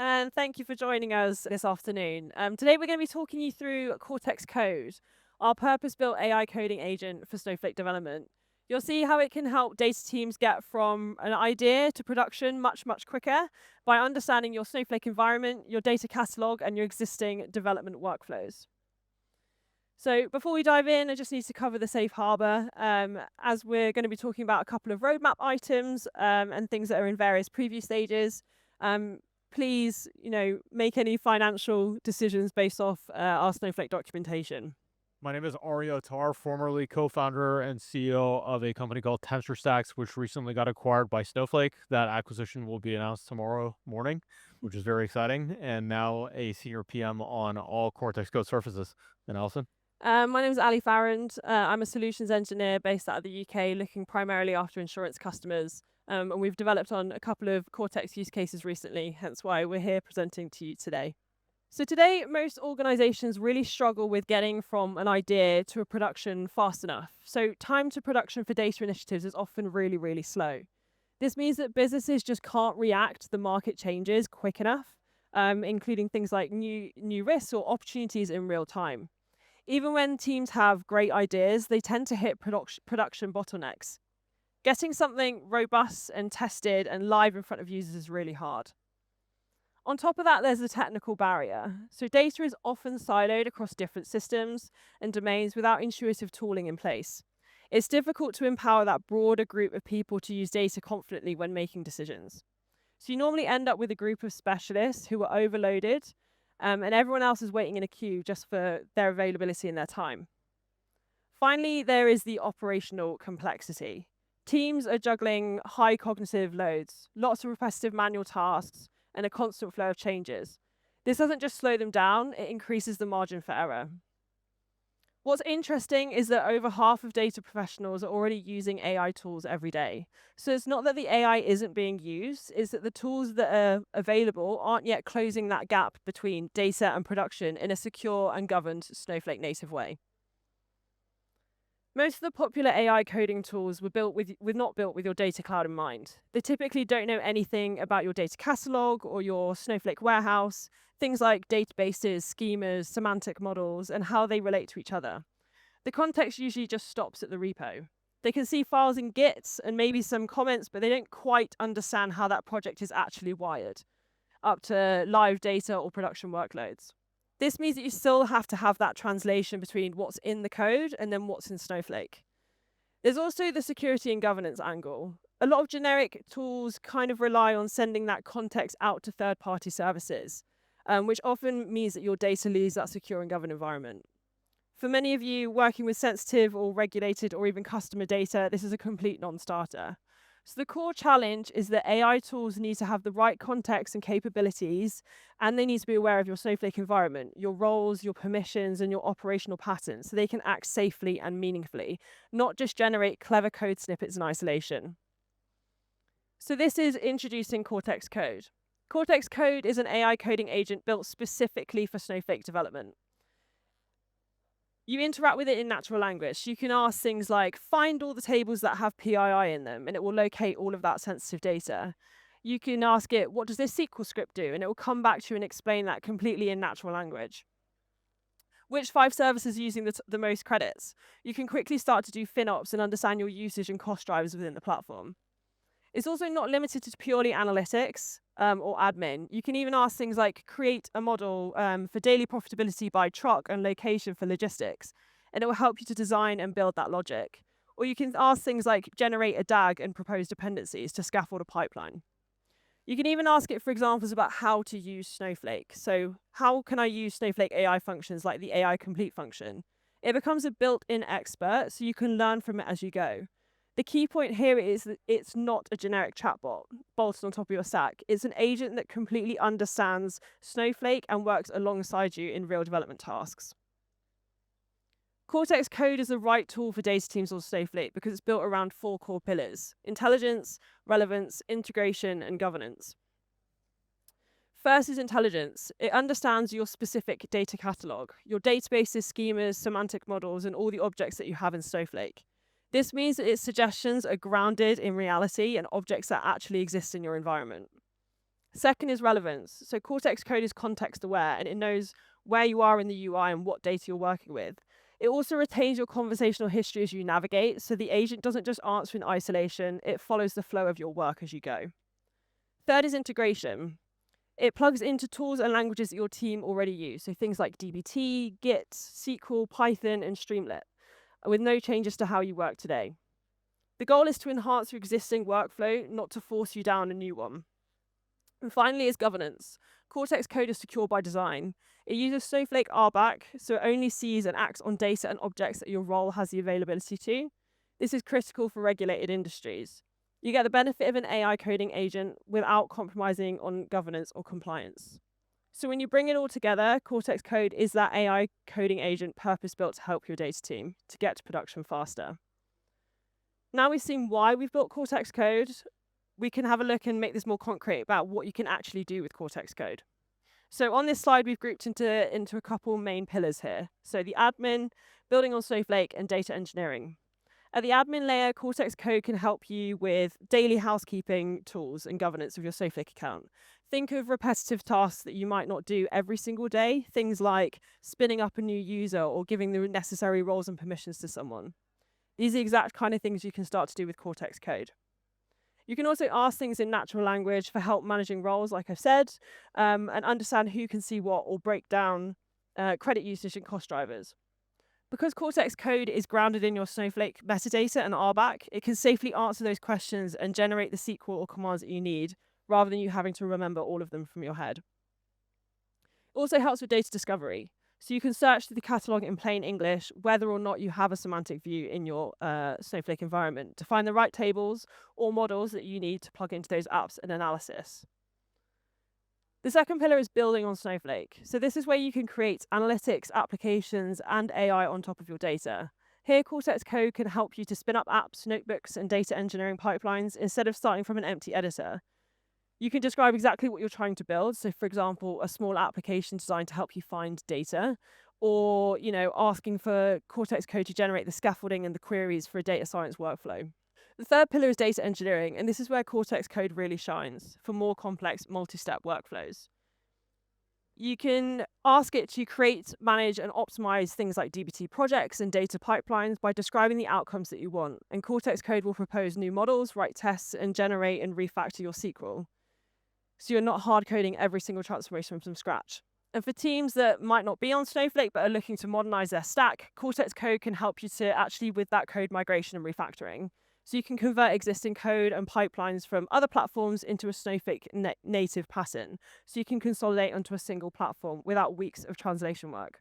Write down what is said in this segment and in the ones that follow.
and thank you for joining us this afternoon. Today we're going to be talking you through Cortex Code, our purpose-built AI coding agent for Snowflake development. You'll see how it can help data teams get from an idea to production much, much quicker by understanding your Snowflake environment, your data catalog, and your existing development workflows. So before we dive in, I just need to cover the safe harbor, as we're going to be talking about a couple of roadmap items and things that are in various preview stages. Please, make any financial decisions based off our Snowflake documentation. My name is Aria, Attar, formerly co-founder and CEO of a company called TensorStacks, which recently got acquired by Snowflake. That acquisition will be announced tomorrow morning, which is very exciting, and now a senior PM on all Cortex Code surfaces. And Alison? My name is Ali Farrand. I'm a solutions engineer based out of the UK, looking primarily after insurance customers. And we've developed on a couple of Cortex use cases recently, hence why we're here presenting to you today. So today, most organizations really struggle with getting from an idea to a production fast enough. So time to production for data initiatives is often really, really slow. This means that businesses just can't react to the market changes quick enough, including things like new risks or opportunities in real time. Even when teams have great ideas, they tend to hit production bottlenecks. Getting something robust and tested and live in front of users is really hard. On top of that, there's the technical barrier. So data is often siloed across different systems and domains without intuitive tooling in place. It's difficult to empower that broader group of people to use data confidently when making decisions. So you normally end up with a group of specialists who are overloaded, and everyone else is waiting in a queue just for their availability and their time. Finally, there is the operational complexity. Teams are juggling high cognitive loads, lots of repetitive manual tasks, and a constant flow of changes. This doesn't just slow them down, it increases the margin for error. What's interesting is that over half of data professionals are already using AI tools every day. So it's not that the AI isn't being used, it's that the tools that are available aren't yet closing that gap between data and production in a secure and governed Snowflake native way. Most of the popular AI coding tools were not built with your data cloud in mind. They typically don't know anything about your data catalog or your Snowflake warehouse, things like databases, schemas, semantic models, and how they relate to each other. The context usually just stops at the repo. They can see files in Git and maybe some comments, but they don't quite understand how that project is actually wired up to live data or production workloads. This means that you still have to have that translation between what's in the code and then what's in Snowflake. There's also the security and governance angle. A lot of generic tools kind of rely on sending that context out to third-party services, which often means that your data leaves that secure and governed environment. For many of you working with sensitive or regulated or even customer data, this is a complete non-starter. So the core challenge is that AI tools need to have the right context and capabilities, and they need to be aware of your Snowflake environment, your roles, your permissions, and your operational patterns, so they can act safely and meaningfully, not just generate clever code snippets in isolation. So this is introducing Cortex Code. Cortex Code is an AI coding agent built specifically for Snowflake development. You interact with it in natural language. You can ask things like, find all the tables that have PII in them, and it will locate all of that sensitive data. You can ask it, what does this SQL script do? And it will come back to you and explain that completely in natural language. Which 5 services are using the most credits? You can quickly start to do FinOps and understand your usage and cost drivers within the platform. It's also not limited to purely analytics or admin. You can even ask things like create a model for daily profitability by truck and location for logistics, and it will help you to design and build that logic. Or you can ask things like generate a DAG and propose dependencies to scaffold a pipeline. You can even ask it for examples about how to use Snowflake. So how can I use Snowflake AI functions like the AI complete function? It becomes a built-in expert, so you can learn from it as you go. The key point here is that it's not a generic chatbot bolted on top of your stack. It's an agent that completely understands Snowflake and works alongside you in real development tasks. Cortex Code is the right tool for data teams on Snowflake because it's built around 4 core pillars: intelligence, relevance, integration, and governance. First is intelligence. It understands your specific data catalog, your databases, schemas, semantic models, and all the objects that you have in Snowflake. This means that its suggestions are grounded in reality and objects that actually exist in your environment. Second is relevance. So Cortex Code is context aware and it knows where you are in the UI and what data you're working with. It also retains your conversational history as you navigate, so the agent doesn't just answer in isolation, it follows the flow of your work as you go. Third is integration. It plugs into tools and languages that your team already use, so things like dbt, Git, SQL, Python, and Streamlit, with no changes to how you work today. The goal is to enhance your existing workflow, not to force you down a new one. And finally is governance. Cortex Code is secure by design. It uses Snowflake RBAC, so it only sees and acts on data and objects that your role has the availability to. This is critical for regulated industries. You get the benefit of an AI coding agent without compromising on governance or compliance. So when you bring it all together, Cortex Code is that AI coding agent purpose-built to help your data team to get to production faster. Now we've seen why we've built Cortex Code, we can have a look and make this more concrete about what you can actually do with Cortex Code. So on this slide, we've grouped into a couple main pillars here. So the admin, building on Snowflake, and data engineering. At the admin layer, Cortex Code can help you with daily housekeeping tools and governance of your Snowflake account. Think of repetitive tasks that you might not do every single day, things like spinning up a new user or giving the necessary roles and permissions to someone. These are the exact kind of things you can start to do with Cortex Code. You can also ask things in natural language for help managing roles, like I've said, and understand who can see what or break down credit usage and cost drivers. Because Cortex Code is grounded in your Snowflake metadata and RBAC, it can safely answer those questions and generate the SQL or commands that you need, rather than you having to remember all of them from your head. It also helps with data discovery. So you can search through the catalog in plain English, whether or not you have a semantic view in your Snowflake environment, to find the right tables or models that you need to plug into those apps and analysis. The second pillar is building on Snowflake. So this is where you can create analytics, applications, and AI on top of your data. Here, Cortex Code can help you to spin up apps, notebooks, and data engineering pipelines instead of starting from an empty editor. You can describe exactly what you're trying to build. So for example, a small application designed to help you find data, or asking for Cortex Code to generate the scaffolding and the queries for a data science workflow. The third pillar is data engineering, and this is where Cortex Code really shines for more complex multi-step workflows. You can ask it to create, manage, and optimize things like dbt projects and data pipelines by describing the outcomes that you want. And Cortex Code will propose new models, write tests, and generate and refactor your SQL. So you're not hard coding every single transformation from scratch. And for teams that might not be on Snowflake but are looking to modernize their stack, Cortex Code can help you to actually with that code migration and refactoring. So you can convert existing code and pipelines from other platforms into a Snowflake native pattern. So you can consolidate onto a single platform without weeks of translation work.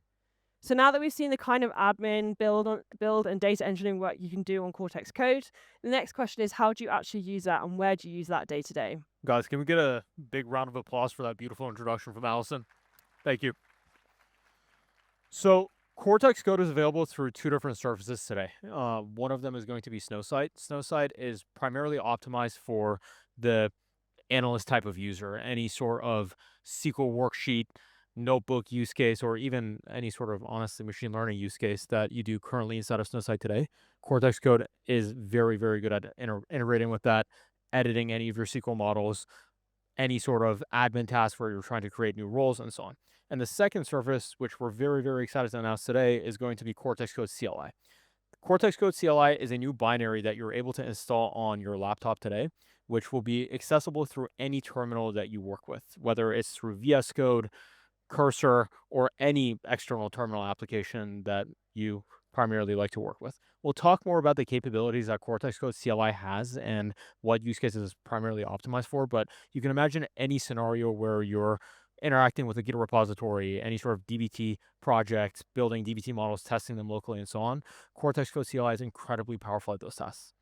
So now that we've seen the kind of admin, build and data engineering work you can do on Cortex Code, the next question is, how do you actually use that and where do you use that day to day? Guys, can we get a big round of applause for that beautiful introduction from Alison? Thank you. So Cortex Code is available through two different services today. One of them is going to be Snowsight. Snowsight is primarily optimized for the analyst type of user, any sort of SQL worksheet, notebook use case, or even any sort of honestly machine learning use case that you do currently inside of Snowsight today. Cortex Code is very, very good at integrating with that, editing any of your SQL models, any sort of admin task where you're trying to create new roles, and so on. And the second service, which we're very, very excited to announce today, is going to be Cortex Code CLI. Cortex Code CLI is a new binary that you're able to install on your laptop today, which will be accessible through any terminal that you work with, whether it's through VS Code, Cursor, or any external terminal application that you primarily like to work with. We'll talk more about the capabilities that Cortex Code CLI has and what use cases it's primarily optimized for, but you can imagine any scenario where you're interacting with a Git repository, any sort of dbt project, building dbt models, testing them locally, and so on. Cortex Code CLI is incredibly powerful at those tasks.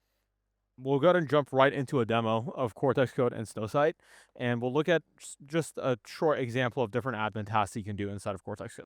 We'll go ahead and jump right into a demo of Cortex Code and Snowsight, and we'll look at just a short example of different admin tasks you can do inside of Cortex Code.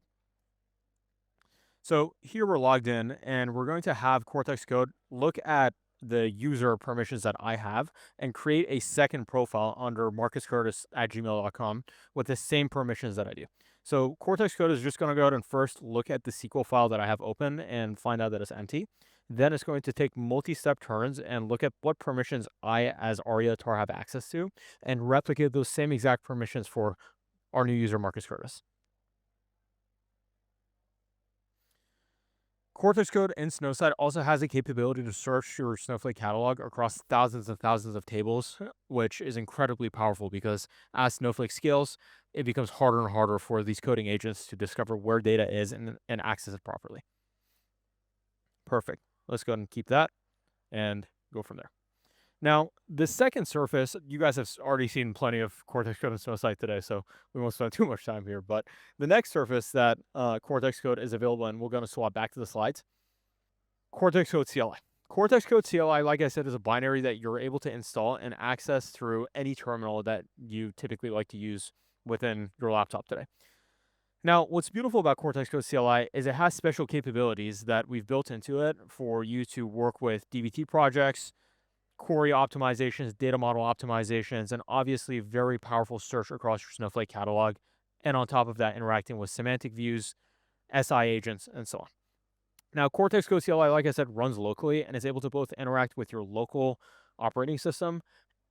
So here we're logged in, and we're going to have Cortex Code look at the user permissions that I have and create a second profile under marcuscurtis@gmail.com with the same permissions that I do. So Cortex Code is just going to go ahead and first look at the SQL file that I have open and find out that it's empty. Then it's going to take multi-step turns and look at what permissions I, as Aria Attar, have access to, and replicate those same exact permissions for our new user, Marcus Curtis. Cortex Code in Snowsight also has the capability to search your Snowflake catalog across thousands and thousands of tables, which is incredibly powerful because as Snowflake scales, it becomes harder and harder for these coding agents to discover where data is and access it properly. Perfect. Let's go ahead and keep that and go from there. Now, the second surface, you guys have already seen plenty of Cortex Code and Snowsight today, so we won't spend too much time here. But the next surface that Cortex Code is available in, we're going to swap back to the slides. Cortex Code CLI. Cortex Code CLI, like I said, is a binary that you're able to install and access through any terminal that you typically like to use within your laptop today. Now, what's beautiful about Cortex Code CLI is it has special capabilities that we've built into it for you to work with DBT projects, query optimizations, data model optimizations, and obviously very powerful search across your Snowflake catalog. And on top of that, interacting with semantic views, SI agents, and so on. Now, Cortex Code CLI, like I said, runs locally and is able to both interact with your local operating system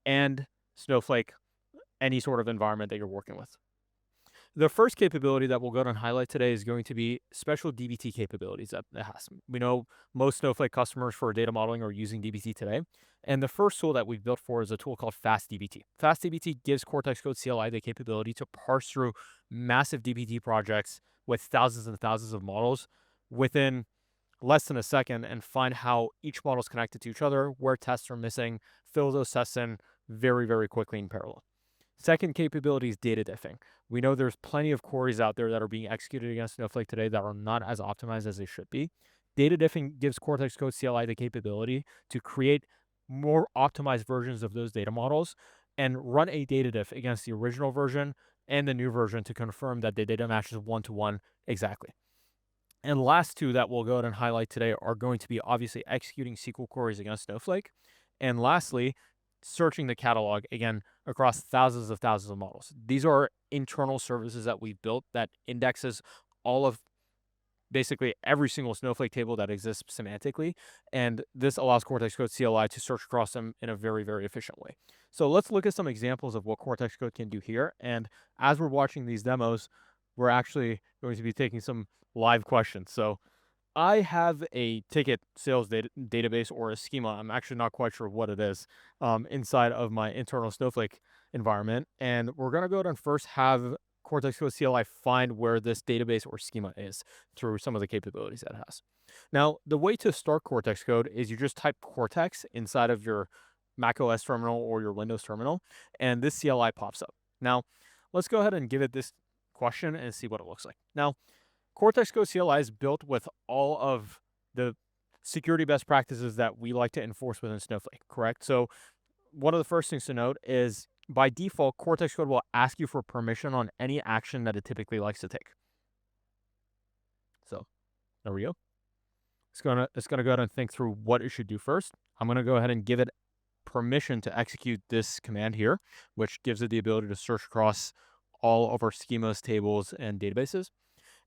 and Snowflake, any sort of environment that you're working with. The first capability that we'll go ahead and highlight today is going to be special DBT capabilities that it has. We know most Snowflake customers for data modeling are using DBT today. And the first tool that we've built for is a tool called FastDBT. FastDBT gives Cortex Code CLI the capability to parse through massive DBT projects with thousands and thousands of models within less than a second and find how each model is connected to each other, where tests are missing, fill those tests in very, very quickly in parallel. Second capability is data diffing. We know there's plenty of queries out there that are being executed against Snowflake today that are not as optimized as they should be. Data diffing gives Cortex Code CLI the capability to create more optimized versions of those data models and run a data diff against the original version and the new version to confirm that the data matches one-to-one exactly. And last two that we'll go ahead and highlight today are going to be obviously executing SQL queries against Snowflake. And lastly, searching the catalog, again, across thousands of models. These are internal services that we've built that indexes all of basically every single Snowflake table that exists semantically. And this allows Cortex Code CLI to search across them in a very, very efficient way. So let's look at some examples of what Cortex Code can do here. And as we're watching these demos, we're actually going to be taking some live questions. So I have a ticket sales database or a schema. I'm actually not quite sure what it is inside of my internal Snowflake environment. And we're going to go ahead and first have Cortex Code CLI find where this database or schema is through some of the capabilities that it has. Now, the way to start Cortex Code is you just type Cortex inside of your macOS terminal or your Windows terminal, and this CLI pops up. Now, let's go ahead and give it this question and see what it looks like. Now, Cortex Code CLI is built with all of the security best practices that we like to enforce within Snowflake, correct? So one of the first things to note is by default, Cortex Code will ask you for permission on any action that it typically likes to take. So there we go. It's gonna go ahead and think through what it should do first. I'm gonna go ahead and give it permission to execute this command here, which gives it the ability to search across all of our schemas, tables, and databases.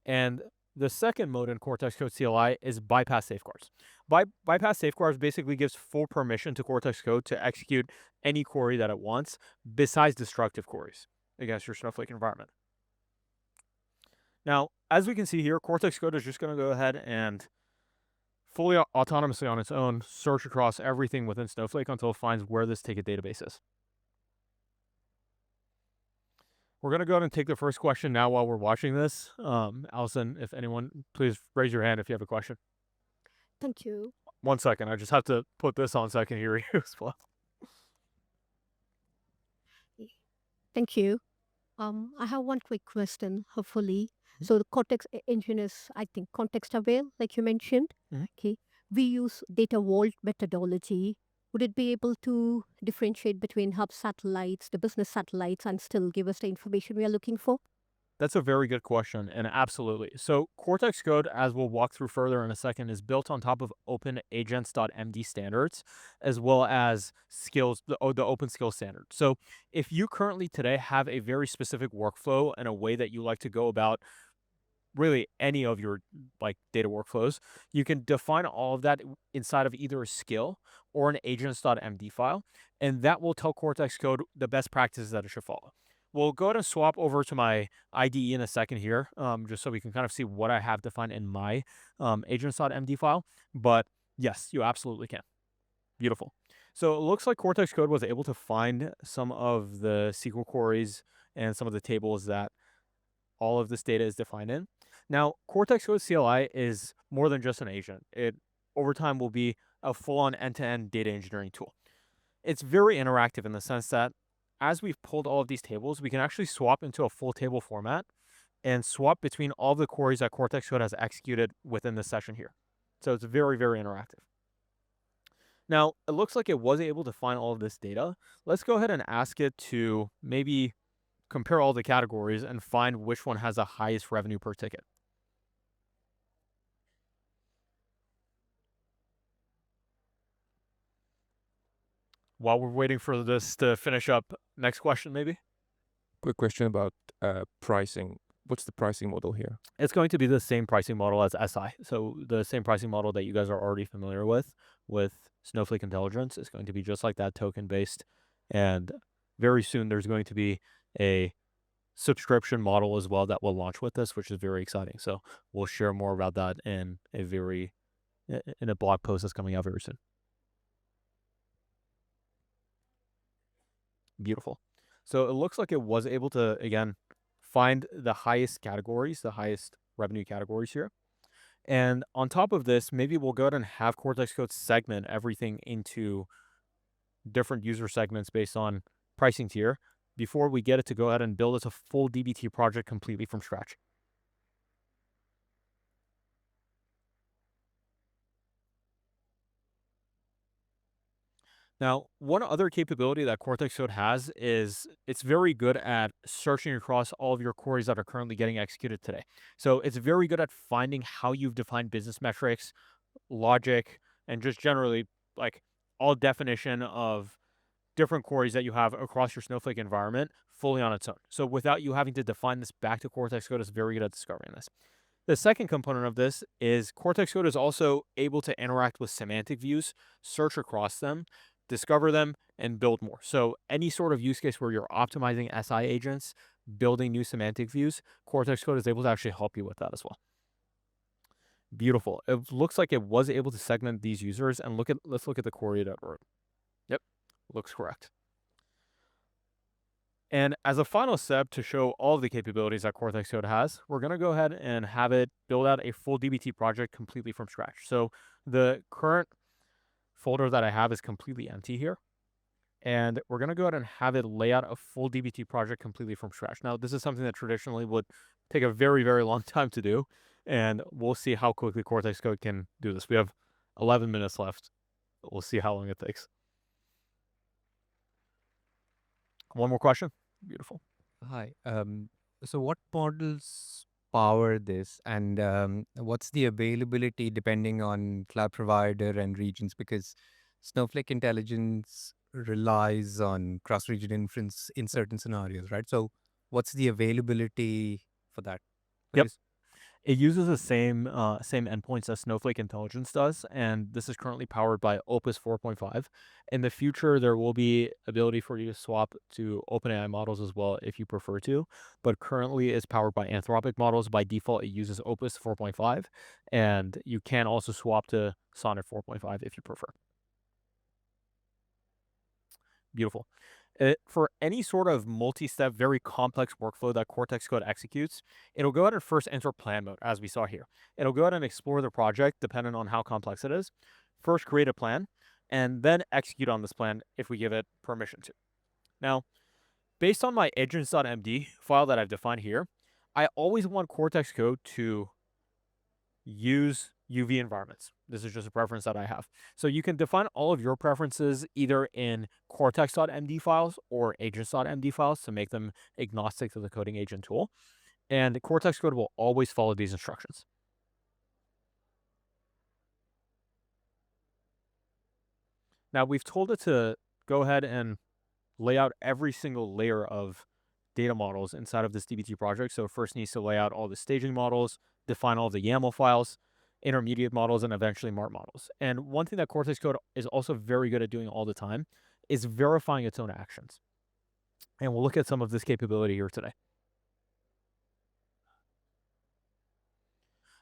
And the second mode in Cortex Code CLI is bypass safeguards. Bypass safeguards basically gives full permission to Cortex Code to execute any query that it wants besides destructive queries against your Snowflake environment. Now, as we can see here, Cortex Code is just going to go ahead and fully autonomously on its own search across everything within Snowflake until it finds where this ticket database is. We're going to go ahead and take the first question now while we're watching this. Alison, if anyone, please raise your hand if you have a question. Thank you. 1 second. I just have to put this on so I can hear you as well. Thank you. I have one quick question, hopefully. So the Cortex engine is, I think, context aware, like you mentioned. Okay. We use data vault methodology. Would it be able to differentiate between hub satellites, the business satellites, and still give us the information we are looking for? That's a very good question, and absolutely. So Cortex Code, as we'll walk through further in a second, is built on top of open agents.md standards, as well as skills, the open skills standard. So if you currently today have a very specific workflow and a way that you like to go about really any of your like data workflows, you can define all of that inside of either a skill or an agents.md file, and that will tell Cortex Code the best practices that it should follow. We'll go ahead and swap over to my IDE in a second here, just so we can kind of see what I have defined in my agents.md file. But yes, you absolutely can. Beautiful. So it looks like Cortex Code was able to find some of the SQL queries and some of the tables that all of this data is defined in. Now, Cortex Code CLI is more than just an agent. It, over time, will be a full-on end-to-end data engineering tool. It's very interactive in the sense that as we've pulled all of these tables, we can actually swap into a full table format and swap between all the queries that Cortex Code has executed within this session here. So it's very, very interactive. Now, it looks like it was able to find all of this data. Let's go ahead and ask it to maybe compare all the categories and find which one has the highest revenue per ticket. While we're waiting for this to finish up, next question maybe? Quick question about pricing. What's the pricing model here? It's going to be the same pricing model as SI. So the same pricing model that you guys are already familiar with Snowflake Intelligence. Is going to be just like that, token-based. And very soon there's going to be a subscription model as well that will launch with this, which is very exciting. So we'll share more about that in a blog post that's coming out very soon. Beautiful. So it looks like it was able to, again, find the highest categories, the highest revenue categories here. And on top of this, maybe we'll go ahead and have Cortex Code segment everything into different user segments based on pricing tier before we get it to go ahead and build us a full DBT project completely from scratch. Now, one other capability that Cortex Code has is it's very good at searching across all of your queries that are currently getting executed today. So it's very good at finding how you've defined business metrics, logic, and just generally like all definition of different queries that you have across your Snowflake environment fully on its own. So without you having to define this back to Cortex Code, it's very good at discovering this. The second component of this is Cortex Code is also able to interact with semantic views, search across them, discover them, and build more. So any sort of use case where you're optimizing SI agents, building new semantic views, Cortex Code is able to actually help you with that as well. Beautiful. It looks like it was able to segment these users, and let's look at the query that wrote. Yep, looks correct. And as a final step to show all of the capabilities that Cortex Code has, we're going to go ahead and have it build out a full DBT project completely from scratch. So the current folder that I have is completely empty here. And we're going to go ahead and have it lay out a full DBT project completely from scratch. Now, this is something that traditionally would take a very, very long time to do. And we'll see how quickly Cortex Code can do this. We have 11 minutes left. We'll see how long it takes. One more question? Beautiful. Hi. So what models power this, and what's the availability depending on cloud provider and regions? Because Snowflake Intelligence relies on cross-region inference in certain scenarios, right? So what's the availability for that? Yep. Because It uses the same endpoints as Snowflake Intelligence does, and this is currently powered by Opus 4.5. In the future, there will be ability for you to swap to OpenAI models as well if you prefer to, but currently it's powered by Anthropic models. By default, it uses Opus 4.5, and you can also swap to Sonnet 4.5 if you prefer. Beautiful. For any sort of multi-step, very complex workflow that Cortex Code executes, it'll go ahead and first enter plan mode, as we saw here. It'll go ahead and explore the project, depending on how complex it is. First, create a plan, and then execute on this plan if we give it permission to. Now, based on my agents.md file that I've defined here, I always want Cortex Code to use UV environments. This is just a preference that I have. So you can define all of your preferences either in cortex.md files or agents.md files to make them agnostic to the coding agent tool. And Cortex Code will always follow these instructions. Now we've told it to go ahead and lay out every single layer of data models inside of this DBT project. So it first needs to lay out all the staging models, define all the YAML files, intermediate models, and eventually MART models. And one thing that Cortex Code is also very good at doing all the time is verifying its own actions. And we'll look at some of this capability here today.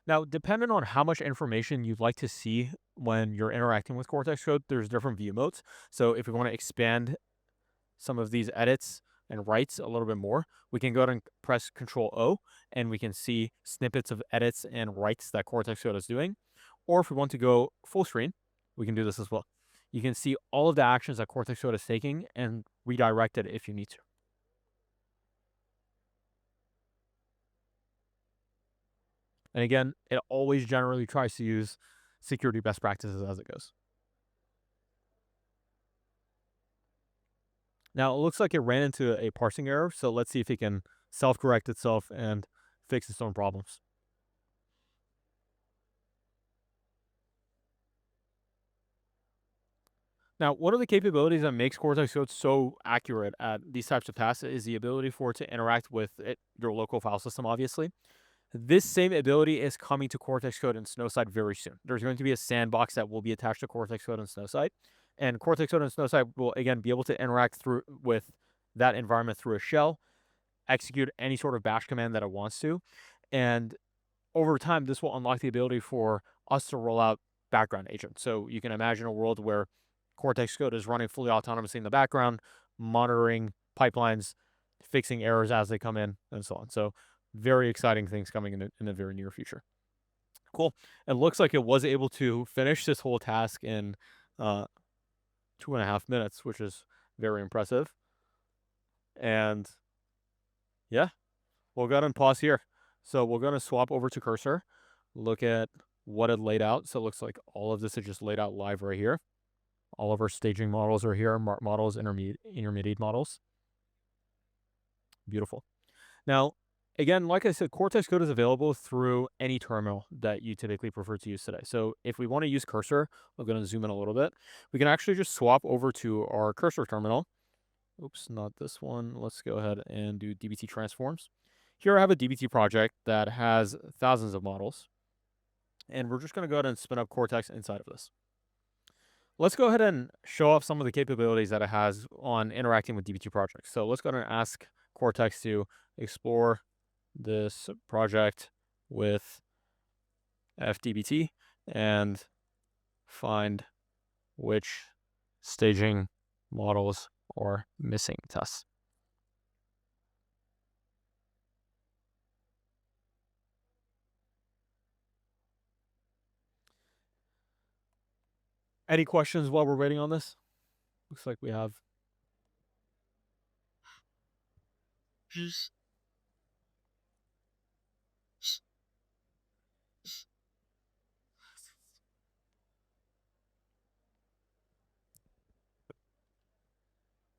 Now, depending on how much information you'd like to see when you're interacting with Cortex Code, there's different view modes. So if we want to expand some of these edits and writes a little bit more, we can go ahead and press Control O, and we can see snippets of edits and writes that Cortex Code is doing. Or if we want to go full screen, we can do this as well. You can see all of the actions that Cortex Code is taking and redirect it if you need to. And again, it always generally tries to use security best practices as it goes. Now, it looks like it ran into a parsing error, so let's see if it can self-correct itself and fix its own problems. Now, one of the capabilities that makes Cortex Code so accurate at these types of tasks is the ability for it to interact with your local file system, obviously. This same ability is coming to Cortex Code and Snowsight very soon. There's going to be a sandbox that will be attached to Cortex Code and Snowsight. And Cortex Code and Snowsight will, again, be able to interact with that environment through a shell, execute any sort of bash command that it wants to. And over time, this will unlock the ability for us to roll out background agents. So you can imagine a world where Cortex Code is running fully autonomously in the background, monitoring pipelines, fixing errors as they come in, and so on. So very exciting things coming in the very near future. Cool. It looks like it was able to finish this whole task in 2.5 minutes, which is very impressive. And yeah, we'll go ahead and pause here. So we're going to swap over to cursor, look at what it laid out. So it looks like all of this is just laid out live right here. All of our staging models are here, MART models, intermediate models. Beautiful. Now, again, like I said, Cortex Code is available through any terminal that you typically prefer to use today. So if we want to use cursor, I'm going to zoom in a little bit. We can actually just swap over to our cursor terminal. Oops, not this one. Let's go ahead and do DBT transforms. Here I have a DBT project that has thousands of models. And we're just going to go ahead and spin up Cortex inside of this. Let's go ahead and show off some of the capabilities that it has on interacting with DBT projects. So let's go ahead and ask Cortex to explore this project with FDBT and find which staging models are missing tests. Any questions while we're waiting on this? Looks like we have.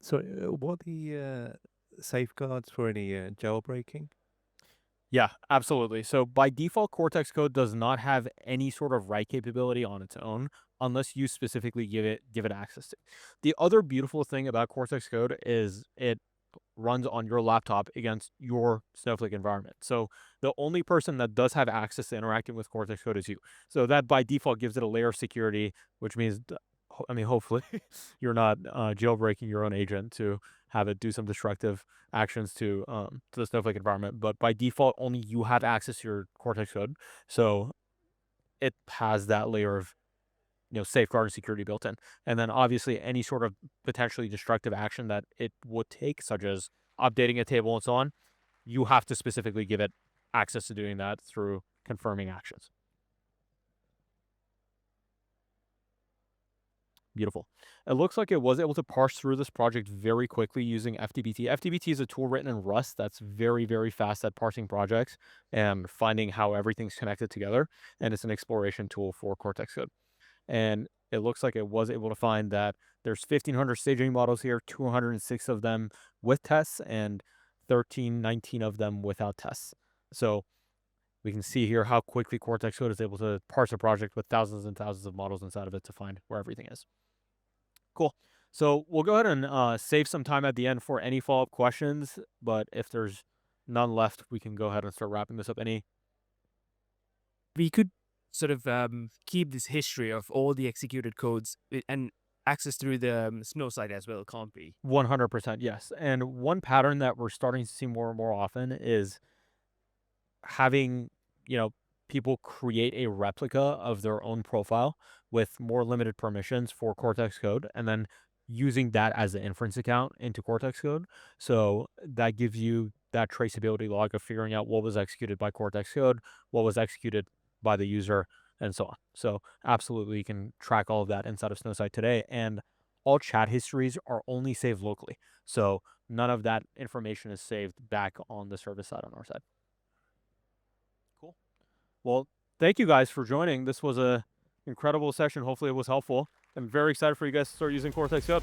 So, what are the safeguards for any jailbreaking? Yeah, absolutely. So by default, Cortex Code does not have any sort of write capability on its own unless you specifically give it access to. The other beautiful thing about Cortex Code is it runs on your laptop against your Snowflake environment. So the only person that does have access to interacting with Cortex Code is you. So that by default gives it a layer of security, which means, I mean, hopefully you're not jailbreaking your own agent to have it do some destructive actions to the Snowflake environment. But by default, only you have access to your Cortex Code. So it has that layer of safeguard and security built in. And then obviously any sort of potentially destructive action that it would take, such as updating a table and so on, you have to specifically give it access to doing that through confirming actions. Beautiful. It looks like it was able to parse through this project very quickly using FDBT. FDBT is a tool written in Rust that's very, very fast at parsing projects and finding how everything's connected together. And it's an exploration tool for Cortex Code. And it looks like it was able to find that there's 1,500 staging models here, 206 of them with tests and 19 of them without tests. So we can see here how quickly Cortex Code is able to parse a project with thousands and thousands of models inside of it to find where everything is. Cool. So we'll go ahead and save some time at the end for any follow-up questions, but if there's none left, we can go ahead and start wrapping this up. Any? We could sort of keep this history of all the executed codes and access through the Snowsight as well, can't we? 100%, yes. And one pattern that we're starting to see more and more often is having, people create a replica of their own profile with more limited permissions for Cortex Code, and then using that as the inference account into Cortex Code. So that gives you that traceability log of figuring out what was executed by Cortex Code, what was executed by the user, and so on. So absolutely, you can track all of that inside of Snowsight today, and all chat histories are only saved locally. So none of that information is saved back on the service side on our side. Cool. Well, thank you guys for joining. This was a incredible session. Hopefully it was helpful. I'm very excited for you guys to start using Cortex Code.